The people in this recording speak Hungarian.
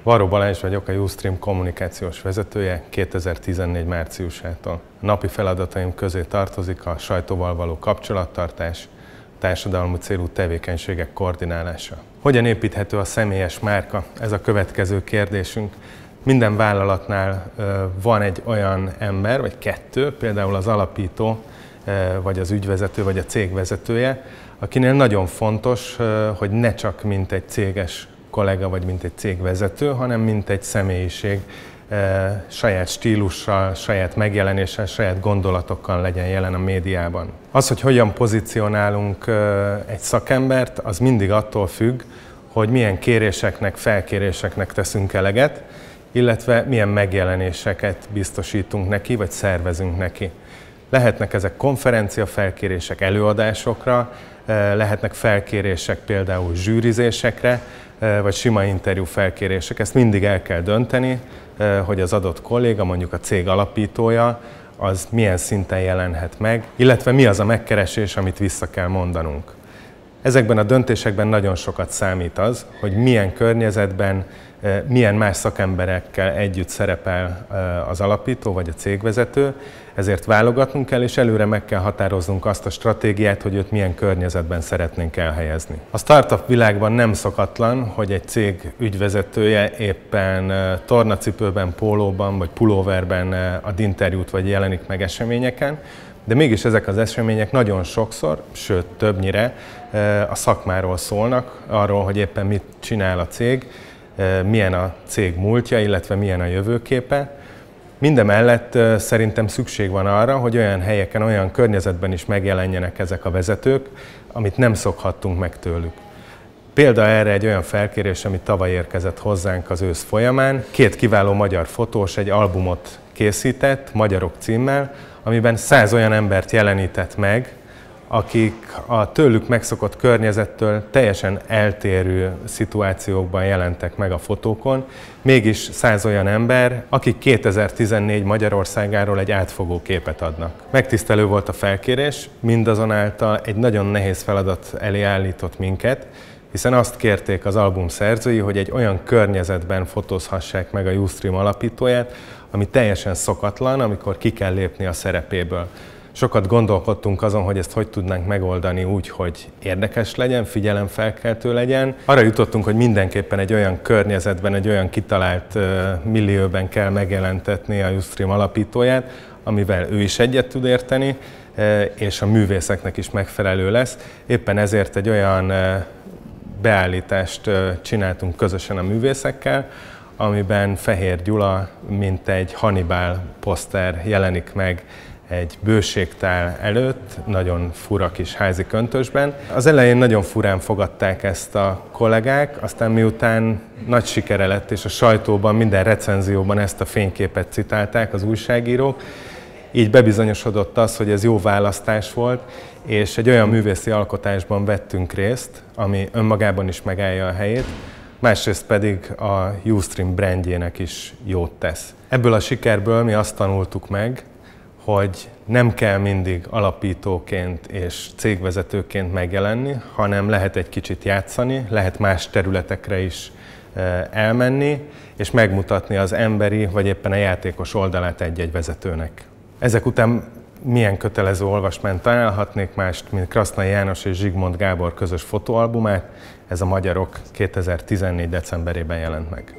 Varró Balázs vagyok, a Ustream kommunikációs vezetője 2014 márciusától. A napi feladataim közé tartozik a sajtóval való kapcsolattartás, társadalmi célú tevékenységek koordinálása. Hogyan építhető a személyes márka? Ez a következő kérdésünk. Minden vállalatnál van egy olyan ember, vagy kettő, például az alapító, vagy az ügyvezető, vagy a cégvezetője, akinél nagyon fontos, hogy ne csak mint egy céges kollega, vagy mint egy cégvezető, hanem mint egy személyiség, saját stílussal, saját megjelenéssel, saját gondolatokkal legyen jelen a médiában. Az, hogy hogyan pozícionálunk egy szakembert, az mindig attól függ, hogy milyen kéréseknek, felkéréseknek teszünk eleget, illetve milyen megjelenéseket biztosítunk neki, vagy szervezünk neki. Lehetnek ezek konferencia felkérések előadásokra, lehetnek felkérések például zsűrizésekre, vagy sima interjú felkérések. Ezt mindig el kell dönteni, hogy az adott kolléga, mondjuk a cég alapítója, az milyen szinten jelenhet meg, illetve mi az a megkeresés, amit vissza kell mondanunk. Ezekben a döntésekben nagyon sokat számít az, hogy milyen környezetben, milyen más szakemberekkel együtt szerepel az alapító vagy a cégvezető, ezért válogatnunk kell, és előre meg kell határoznunk azt a stratégiát, hogy őt milyen környezetben szeretnénk elhelyezni. A startup világban nem szokatlan, hogy egy cég ügyvezetője éppen tornacipőben, pólóban vagy pulóverben ad interjút vagy jelenik meg eseményeken, de mégis ezek az események nagyon sokszor, sőt többnyire a szakmáról szólnak, arról, hogy éppen mit csinál a cég, milyen a cég múltja, illetve milyen a jövőképe. Mindemellett szerintem szükség van arra, hogy olyan helyeken, olyan környezetben is megjelenjenek ezek a vezetők, amit nem szokhattunk meg tőlük. Példa erre egy olyan felkérés, ami tavaly érkezett hozzánk az ősz folyamán. Két kiváló magyar fotós egy albumot készített, Magyarok címmel, amiben 100 olyan embert jelenített meg, akik a tőlük megszokott környezettől teljesen eltérő szituációkban jelentek meg a fotókon, mégis 100 olyan ember, akik 2014 Magyarországáról egy átfogó képet adnak. Megtisztelő volt a felkérés, mindazonáltal egy nagyon nehéz feladat elé állított minket, hiszen azt kérték az album szerzői, hogy egy olyan környezetben fotózhassák meg a Ustream alapítóját, ami teljesen szokatlan, amikor ki kell lépni a szerepéből. Sokat gondolkodtunk azon, hogy ezt hogy tudnánk megoldani úgy, hogy érdekes legyen, figyelemfelkeltő legyen. Arra jutottunk, hogy mindenképpen egy olyan környezetben, egy olyan kitalált millióben kell megjelentetni a Ustream alapítóját, amivel ő is egyet tud érteni, és a művészeknek is megfelelő lesz. Éppen ezért egy olyan beállítást csináltunk közösen a művészekkel, amiben Fehér Gyula, mint egy Hannibal poszter jelenik meg egy bőségtál előtt, nagyon fura kis házi köntösben. Az elején nagyon furán fogadták ezt a kollégák, aztán miután nagy sikere lett, és a sajtóban, minden recenzióban ezt a fényképet citálták az újságírók, így bebizonyosodott az, hogy ez jó választás volt, és egy olyan művészi alkotásban vettünk részt, ami önmagában is megállja a helyét, másrészt pedig a Ustream brandjének is jót tesz. Ebből a sikerből mi azt tanultuk meg, hogy nem kell mindig alapítóként és cégvezetőként megjelenni, hanem lehet egy kicsit játszani, lehet más területekre is elmenni, és megmutatni az emberi, vagy éppen a játékos oldalát egy-egy vezetőnek. Ezek után milyen kötelező olvasmányt találhatnék mást, mint Krasznai János és Zsigmond Gábor közös fotóalbumát, ez a Magyarok 2014. decemberében jelent meg.